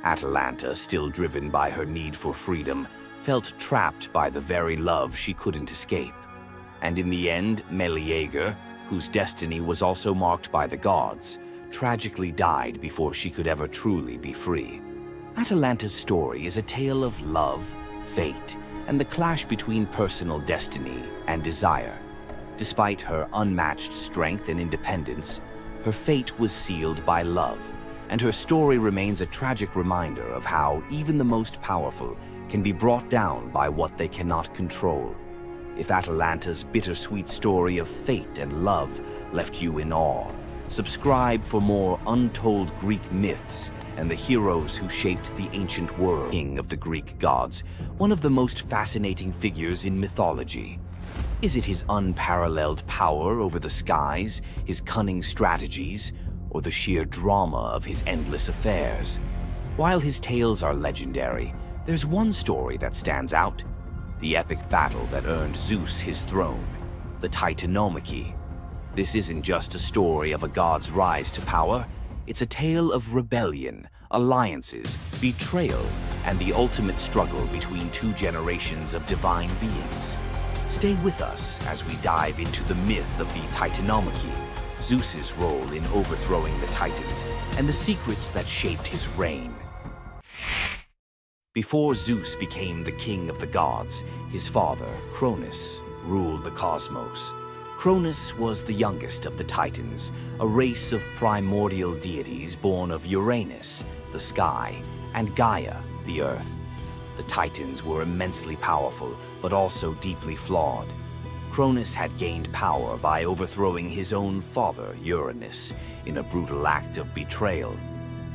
S1: Atalanta, still driven by her need for freedom, felt trapped by the very love she couldn't escape. And in the end, Medea, whose destiny was also marked by the gods, tragically died before she could ever truly be free. Atalanta's story is a tale of love, fate, and the clash between personal destiny and desire. Despite her unmatched strength and independence, her fate was sealed by love, and her story remains a tragic reminder of how even the most powerful can be brought down by what they cannot control. If Atalanta's bittersweet story of fate and love left you in awe, subscribe for more untold Greek myths and the heroes who shaped the ancient world. King of the Greek gods, one of the most fascinating figures in mythology. Is it his unparalleled power over the skies, his cunning strategies, or the sheer drama of his endless affairs? While his tales are legendary, there's one story that stands out: the epic battle that earned Zeus his throne, the Titanomachy. This isn't just a story of a god's rise to power, it's a tale of rebellion, alliances, betrayal, and the ultimate struggle between two generations of divine beings. Stay with us as we dive into the myth of the Titanomachy, Zeus's role in overthrowing the Titans, and the secrets that shaped his reign. Before Zeus became the king of the gods, his father, Cronus, ruled the cosmos. Cronus was the youngest of the Titans, a race of primordial deities born of Uranus, the sky, and Gaia, the earth. The Titans were immensely powerful, but also deeply flawed. Cronus had gained power by overthrowing his own father, Uranus, in a brutal act of betrayal.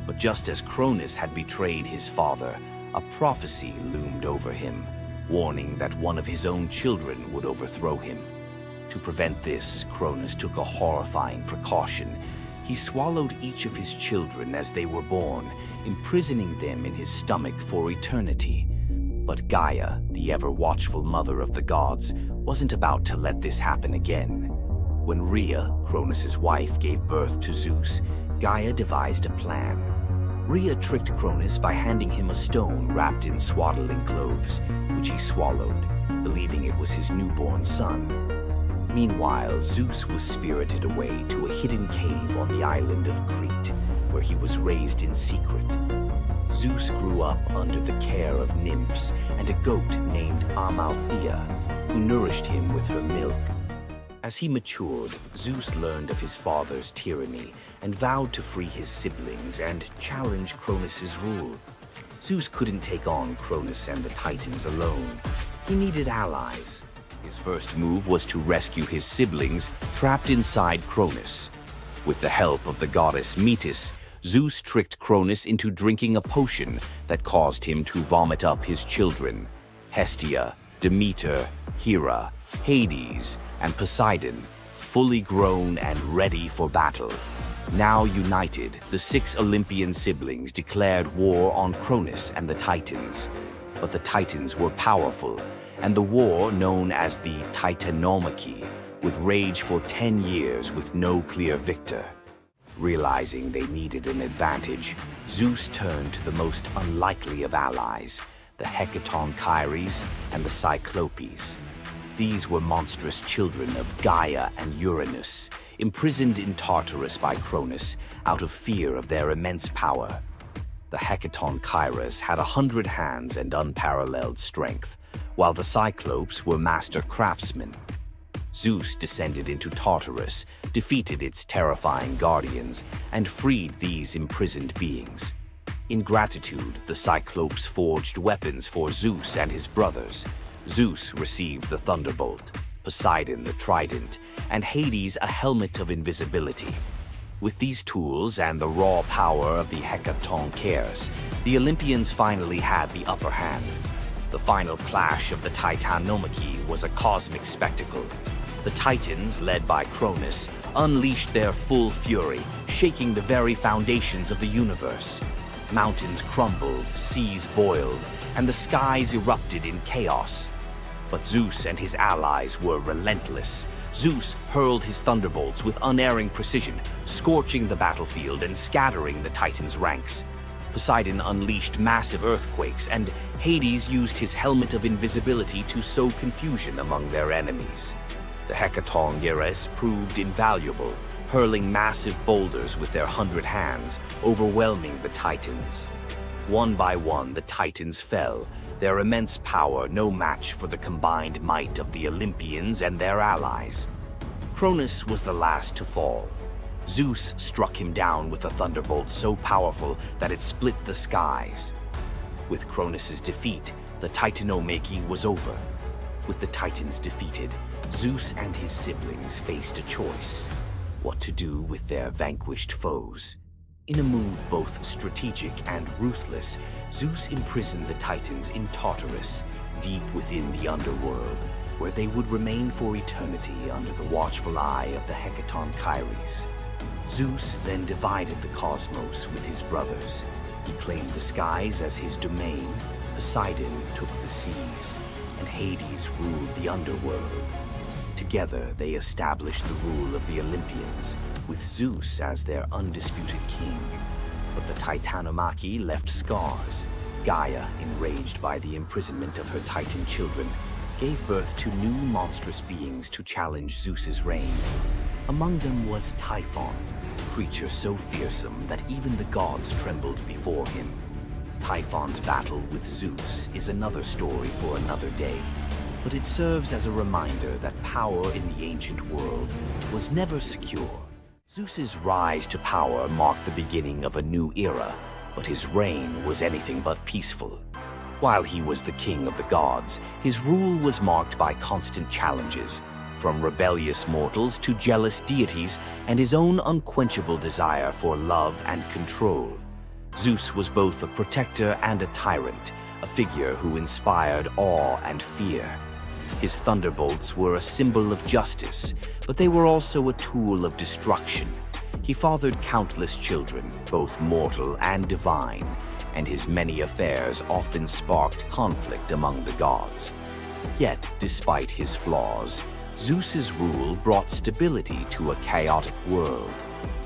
S1: But just as Cronus had betrayed his father, a prophecy loomed over him, warning that one of his own children would overthrow him. To prevent this, Cronus took a horrifying precaution. He swallowed each of his children as they were born, imprisoning them in his stomach for eternity. But Gaia, the ever-watchful mother of the gods, wasn't about to let this happen again. When Rhea, Cronus's wife, gave birth to Zeus, Gaia devised a plan. Rhea tricked Cronus by handing him a stone wrapped in swaddling clothes, which he swallowed, believing it was his newborn son. Meanwhile, Zeus was spirited away to a hidden cave on the island of Crete, where he was raised in secret. Zeus grew up under the care of nymphs and a goat named Amalthea, who nourished him with her milk. As he matured, Zeus learned of his father's tyranny and vowed to free his siblings and challenge Cronus's rule. Zeus couldn't take on Cronus and the Titans alone. He needed allies. His first move was to rescue his siblings trapped inside Cronus. With the help of the goddess Metis, Zeus tricked Cronus into drinking a potion that caused him to vomit up his children: Hestia, Demeter, Hera, Hades, and Poseidon, fully grown and ready for battle. Now united, the 6 Olympian siblings declared war on Cronus and the Titans. But the Titans were powerful, and the war, known as the Titanomachy, would rage for 10 years with no clear victor. Realizing they needed an advantage, Zeus turned to the most unlikely of allies, the Hecatonchires and the Cyclopes. These were monstrous children of Gaia and Uranus, imprisoned in Tartarus by Cronus out of fear of their immense power. The Hecatonchires had 100 hands and unparalleled strength, while the Cyclopes were master craftsmen. Zeus descended into Tartarus, defeated its terrifying guardians, and freed these imprisoned beings. In gratitude, the Cyclopes forged weapons for Zeus and his brothers. Zeus received the thunderbolt, Poseidon the trident, and Hades a helmet of invisibility. With these tools and the raw power of the Hecatonchires, the Olympians finally had the upper hand. The final clash of the Titanomachy was a cosmic spectacle. The Titans, led by Cronus, unleashed their full fury, shaking the very foundations of the universe. Mountains crumbled, seas boiled, and the skies erupted in chaos. But Zeus and his allies were relentless. Zeus hurled his thunderbolts with unerring precision, scorching the battlefield and scattering the Titans' ranks. Poseidon unleashed massive earthquakes, and Hades used his helmet of invisibility to sow confusion among their enemies. The Hecatonchires proved invaluable, hurling massive boulders with their 100 hands, overwhelming the Titans. One by one, the Titans fell, their immense power no match for the combined might of the Olympians and their allies. Cronus was the last to fall. Zeus struck him down with a thunderbolt so powerful that it split the skies. With Cronus's defeat, the Titanomachy was over. With the Titans defeated, Zeus and his siblings faced a choice: what to do with their vanquished foes. In a move both strategic and ruthless, Zeus imprisoned the Titans in Tartarus, deep within the underworld, where they would remain for eternity under the watchful eye of the Hecaton Kyries. Zeus then divided the cosmos with his brothers. He claimed the skies as his domain, Poseidon took the seas, and Hades ruled the underworld. Together they established the rule of the Olympians, with Zeus as their undisputed king. But the Titanomachy left scars. Gaia, enraged by the imprisonment of her Titan children, gave birth to new monstrous beings to challenge Zeus's reign. Among them was Typhon, a creature so fearsome that even the gods trembled before him. Typhon's battle with Zeus is another story for another day, but it serves as a reminder that power in the ancient world was never secure. Zeus's rise to power marked the beginning of a new era, but his reign was anything but peaceful. While he was the king of the gods, his rule was marked by constant challenges, from rebellious mortals to jealous deities and his own unquenchable desire for love and control. Zeus was both a protector and a tyrant, a figure who inspired awe and fear. His thunderbolts were a symbol of justice, but they were also a tool of destruction. He fathered countless children, both mortal and divine, and his many affairs often sparked conflict among the gods. Yet, despite his flaws, Zeus's rule brought stability to a chaotic world.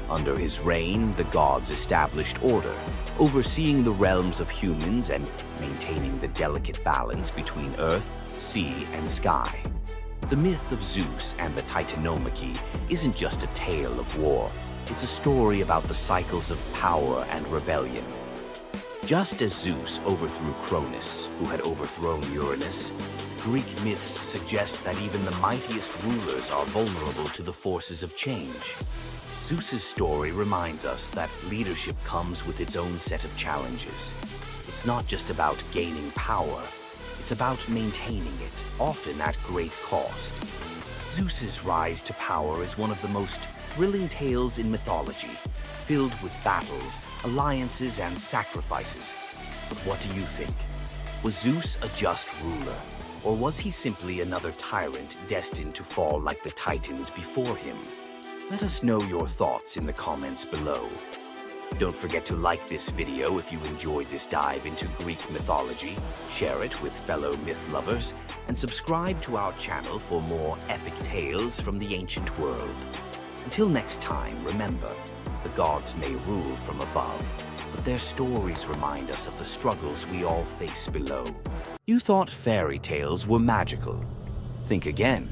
S1: Under his reign, the gods established order, overseeing the realms of humans and maintaining the delicate balance between earth, sea, and sky. The myth of Zeus and the Titanomachy isn't just a tale of war. It's a story about the cycles of power and rebellion. Just as Zeus overthrew Cronus, who had overthrown Uranus, Greek myths suggest that even the mightiest rulers are vulnerable to the forces of change. Zeus's story reminds us that leadership comes with its own set of challenges. It's not just about gaining power, it's about maintaining it, often at great cost. Zeus's rise to power is one of the most thrilling tales in mythology, filled with battles, alliances, and sacrifices. But what do you think? Was Zeus a just ruler, or was he simply another tyrant destined to fall like the Titans before him? Let us know your thoughts in the comments below. Don't forget to like this video if you enjoyed this dive into Greek mythology, share it with fellow myth lovers, and subscribe to our channel for more epic tales from the ancient world. Until next time, remember, the gods may rule from above, but their stories remind us of the struggles we all face below. You thought fairy tales were magical. Think again.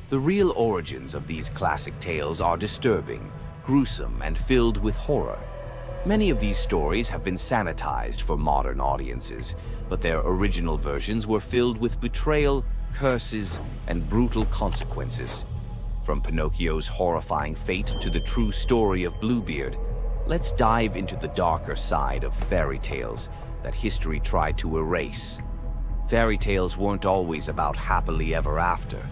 S1: The real origins of these classic tales are disturbing, gruesome, and filled with horror. Many of these stories have been sanitized for modern audiences, but their original versions were filled with betrayal, curses, and brutal consequences. From Pinocchio's horrifying fate to the true story of Bluebeard, let's dive into the darker side of fairy tales that history tried to erase. Fairy tales weren't always about happily ever after.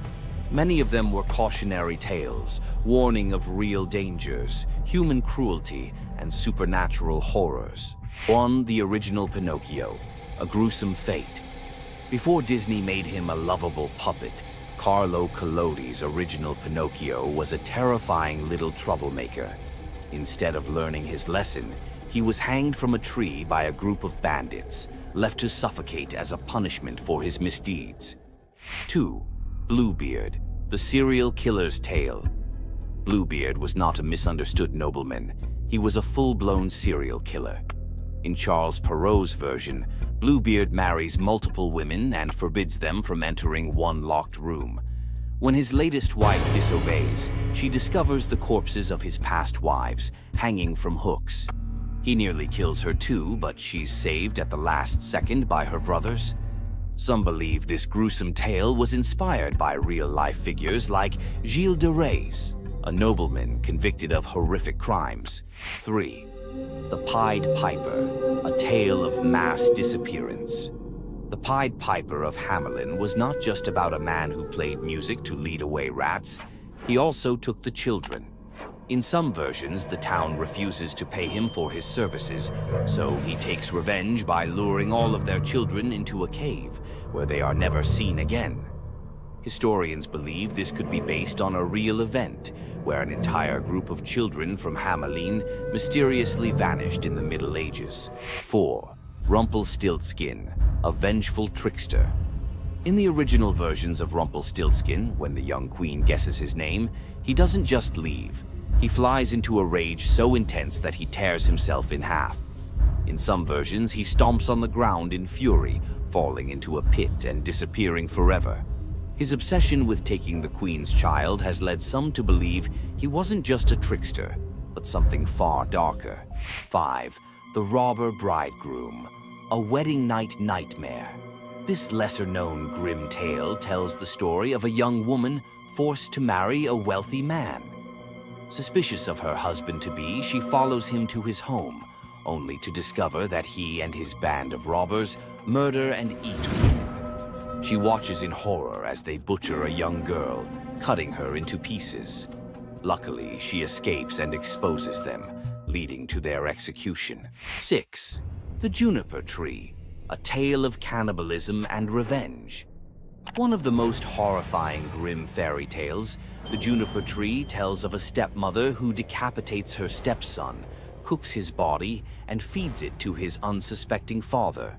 S1: Many of them were cautionary tales, warning of real dangers, human cruelty, and supernatural horrors. 1. The original Pinocchio, a gruesome fate. Before Disney made him a lovable puppet, Carlo Collodi's original Pinocchio was a terrifying little troublemaker. Instead of learning his lesson, he was hanged from a tree by a group of bandits, left to suffocate as a punishment for his misdeeds. 2. Bluebeard, the serial killer's tale. Bluebeard was not a misunderstood nobleman. He was a full-blown serial killer. In Charles Perrault's version, Bluebeard marries multiple women and forbids them from entering one locked room. When his latest wife disobeys, she discovers the corpses of his past wives, hanging from hooks. He nearly kills her too, but she's saved at the last second by her brothers. Some believe this gruesome tale was inspired by real-life figures like Gilles de Rais, a nobleman convicted of horrific crimes. 3. The Pied Piper, a tale of mass disappearance. The Pied Piper of Hamelin was not just about a man who played music to lead away rats, he also took the children. In some versions, the town refuses to pay him for his services, so he takes revenge by luring all of their children into a cave, where they are never seen again. Historians believe this could be based on a real event, where an entire group of children from Hamelin mysteriously vanished in the Middle Ages. 4. Rumpelstiltskin, a vengeful trickster. In the original versions of Rumpelstiltskin, when the young queen guesses his name, he doesn't just leave. He flies into a rage so intense that he tears himself in half. In some versions, he stomps on the ground in fury, falling into a pit and disappearing forever. His obsession with taking the queen's child has led some to believe he wasn't just a trickster, but something far darker. 5. The Robber Bridegroom, a wedding night nightmare. This lesser-known grim tale tells the story of a young woman forced to marry a wealthy man. Suspicious of her husband-to-be, she follows him to his home, only to discover that he and his band of robbers murder and eat women. She watches in horror as they butcher a young girl, cutting her into pieces. Luckily, she escapes and exposes them, leading to their execution. 6. The Juniper Tree, a tale of cannibalism and revenge. One of the most horrifying grim fairy tales, The Juniper Tree tells of a stepmother who decapitates her stepson, cooks his body, and feeds it to his unsuspecting father.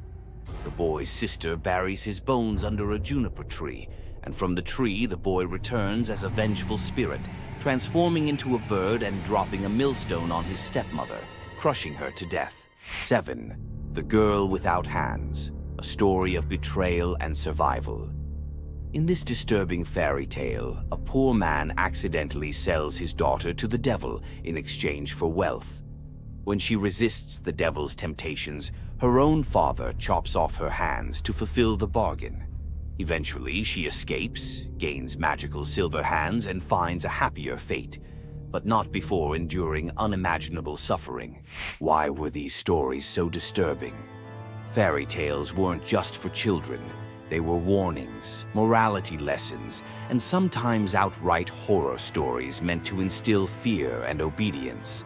S1: The boy's sister buries his bones under a juniper tree, and from the tree the boy returns as a vengeful spirit, transforming into a bird and dropping a millstone on his stepmother, crushing her to death. 7. The Girl Without Hands, a story of betrayal and survival. In this disturbing fairy tale, a poor man accidentally sells his daughter to the devil in exchange for wealth. When she resists the devil's temptations, her own father chops off her hands to fulfill the bargain. Eventually, she escapes, gains magical silver hands, and finds a happier fate, but not before enduring unimaginable suffering. Why were these stories so disturbing? Fairy tales weren't just for children. They were warnings, morality lessons, and sometimes outright horror stories meant to instill fear and obedience.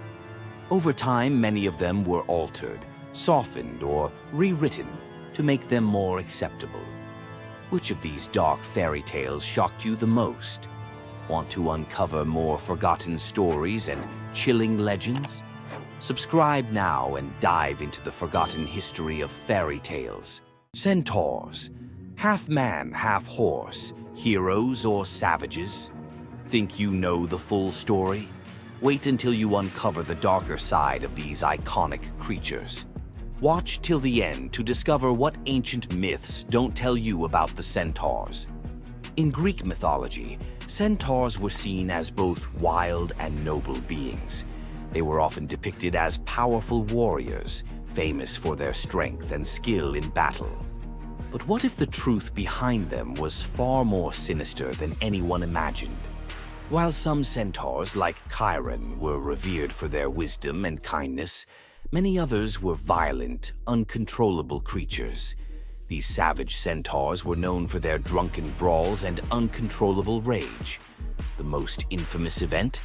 S1: Over time, many of them were altered, softened, or rewritten to make them more acceptable. Which of these dark fairy tales shocked you the most? Want to uncover more forgotten stories and chilling legends? Subscribe now and dive into the forgotten history of fairy tales. Centaurs, half man, half horse, heroes or savages? Think you know the full story? Wait until you uncover the darker side of these iconic creatures. Watch till the end to discover what ancient myths don't tell you about the Centaurs. In Greek mythology, Centaurs were seen as both wild and noble beings. They were often depicted as powerful warriors, famous for their strength and skill in battle. But what if the truth behind them was far more sinister than anyone imagined? While some centaurs, like Chiron, were revered for their wisdom and kindness, many others were violent, uncontrollable creatures. These savage centaurs were known for their drunken brawls and uncontrollable rage. The most infamous event?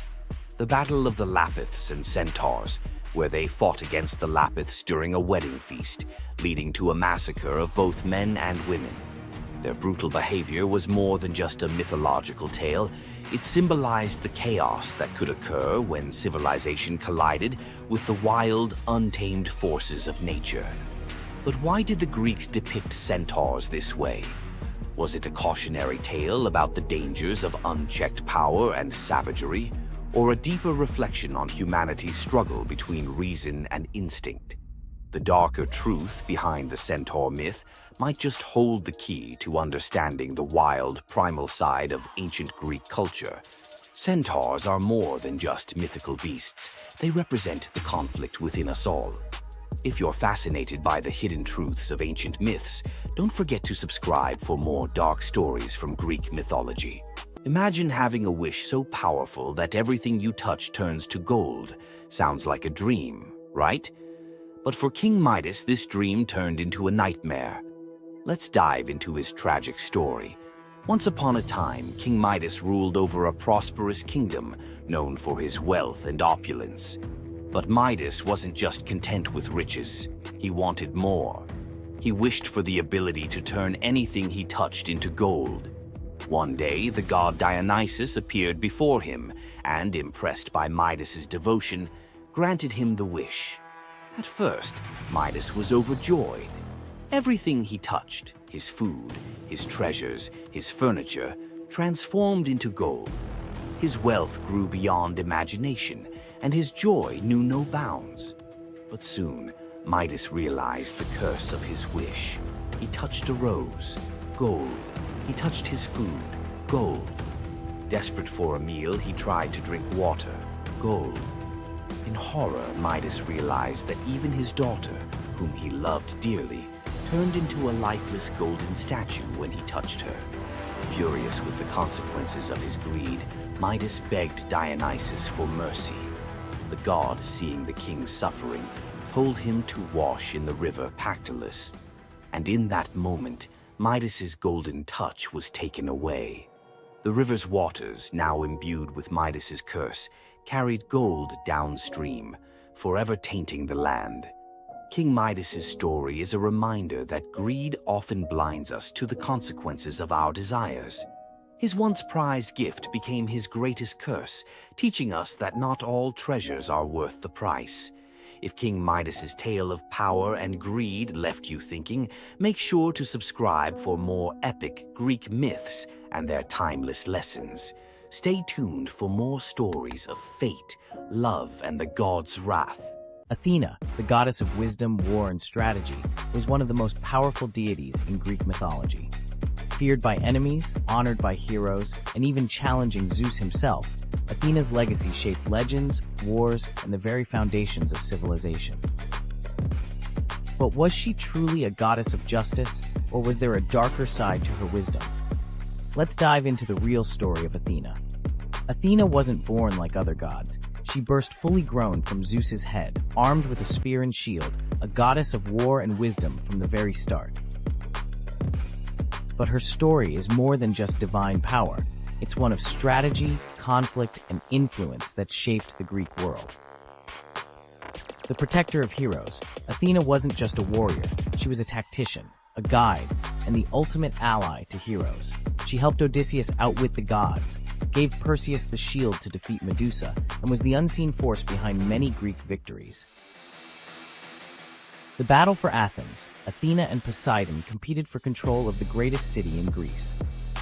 S1: The Battle of the Lapiths and Centaurs, where they fought against the Lapiths during a wedding feast, leading to a massacre of both men and women. Their brutal behavior was more than just a mythological tale. It symbolized the chaos that could occur when civilization collided with the wild, untamed forces of nature. But why did the Greeks depict centaurs this way? Was it a cautionary tale about the dangers of unchecked power and savagery, or a deeper reflection on humanity's struggle between reason and instinct? The darker truth behind the centaur myth might just hold the key to understanding the wild, primal side of ancient Greek culture. Centaurs are more than just mythical beasts. They represent the conflict within us all. If you're fascinated by the hidden truths of ancient myths, don't forget to subscribe for more dark stories from Greek mythology. Imagine having a wish so powerful that everything you touch turns to gold. Sounds like a dream, right? But for King Midas, this dream turned into a nightmare. Let's dive into his tragic story. Once upon a time, King Midas ruled over a prosperous kingdom known for his wealth and opulence. But Midas wasn't just content with riches. He wanted more. He wished for the ability to turn anything he touched into gold. One day, the god Dionysus appeared before him and, impressed by Midas's devotion, granted him the wish. At first, Midas was overjoyed. Everything he touched, his food, his treasures, his furniture, transformed into gold. His wealth grew beyond imagination, and his joy knew no bounds. But soon, Midas realized the curse of his wish. He touched a rose, gold. He touched his food, gold. Desperate for a meal, he tried to drink water, gold. In horror, Midas realized that even his daughter, whom he loved dearly, turned into a lifeless golden statue when he touched her. Furious with the consequences of his greed, Midas begged Dionysus for mercy. The god, seeing the king's suffering, told him to wash in the river Pactolus. And in that moment, Midas's golden touch was taken away. The river's waters, now imbued with Midas's curse, carried gold downstream, forever tainting the land. King Midas's story is a reminder that greed often blinds us to the consequences of our desires. His once prized gift became his greatest curse, teaching us that not all treasures are worth the price. If King Midas's tale of power and greed left you thinking, make sure to subscribe for more epic Greek myths and their timeless lessons. Stay tuned for more stories of fate, love, and the god's wrath.
S2: Athena, the goddess of wisdom, war, and strategy, was one of the most powerful deities in Greek mythology. Feared by enemies, honored by heroes, and even challenging Zeus himself, Athena's legacy shaped legends, wars, and the very foundations of civilization. But was she truly a goddess of justice, or was there a darker side to her wisdom? Let's dive into the real story of Athena. Athena wasn't born like other gods. She burst fully grown from Zeus's head, armed with a spear and shield, a goddess of war and wisdom from the very start. But her story is more than just divine power. It's one of strategy, conflict, and influence that shaped the Greek world. The protector of heroes, Athena wasn't just a warrior. She was a tactician, a guide, and the ultimate ally to heroes. She helped Odysseus outwit the gods, gave Perseus the shield to defeat Medusa, and was the unseen force behind many Greek victories. The battle for Athens, Athena and Poseidon competed for control of the greatest city in Greece.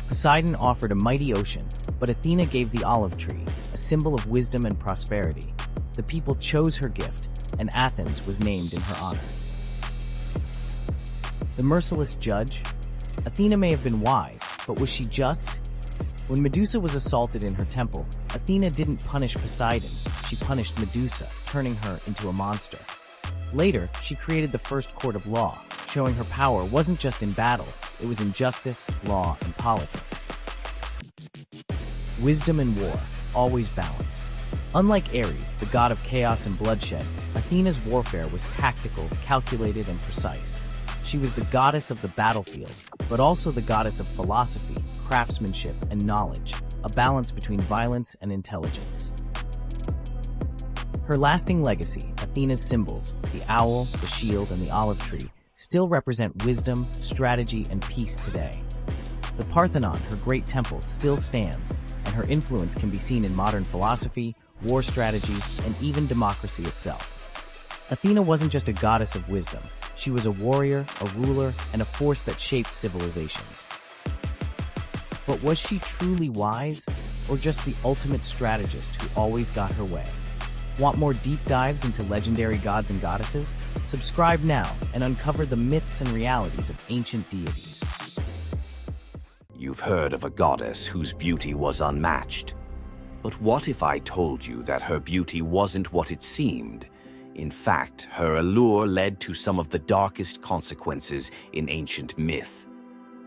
S2: Poseidon offered a mighty ocean, but Athena gave the olive tree, a symbol of wisdom and prosperity. The people chose her gift, and Athens was named in her honor. The merciless judge? Athena may have been wise, but was she just? When Medusa was assaulted in her temple, Athena didn't punish Poseidon, she punished Medusa, turning her into a monster. Later, she created the first court of law, showing her power wasn't just in battle, it was in justice, law, and politics. Wisdom and war, always balanced. Unlike Ares, the god of chaos and bloodshed, Athena's warfare was tactical, calculated, and precise. She was the goddess of the battlefield, but also the goddess of philosophy, craftsmanship, and knowledge, a balance between violence and intelligence. Her lasting legacy, Athena's symbols, the owl, the shield, and the olive tree, still represent wisdom, strategy, and peace today. The Parthenon, her great temple, still stands, and her influence can be seen in modern philosophy, war strategy, and even democracy itself. Athena wasn't just a goddess of wisdom. She was a warrior, a ruler, and a force that shaped civilizations. But was she truly wise, or just the ultimate strategist who always got her way? Want more deep dives into legendary gods and goddesses? Subscribe now and uncover the myths and realities of ancient deities.
S1: You've heard of a goddess whose beauty was unmatched. But what if I told you that her beauty wasn't what it seemed? In fact, her allure led to some of the darkest consequences in ancient myth.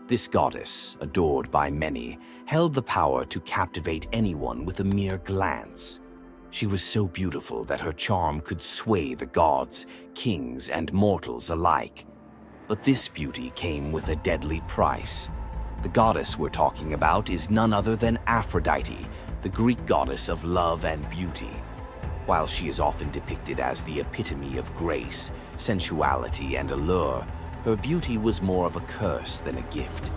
S1: This goddess, adored by many, held the power to captivate anyone with a mere glance. She was so beautiful that her charm could sway the gods, kings, and mortals alike. But this beauty came with a deadly price. The goddess we're talking about is none other than Aphrodite, the Greek goddess of love and beauty. While she is often depicted as the epitome of grace, sensuality, and allure, her beauty was more of a curse than a gift.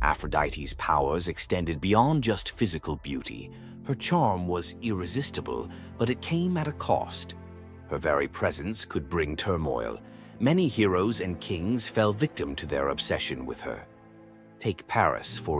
S1: Aphrodite's powers extended beyond just physical beauty. Her charm was irresistible, but it came at a cost. Her very presence could bring turmoil. Many heroes and kings fell victim to their obsession with her. Take Paris, for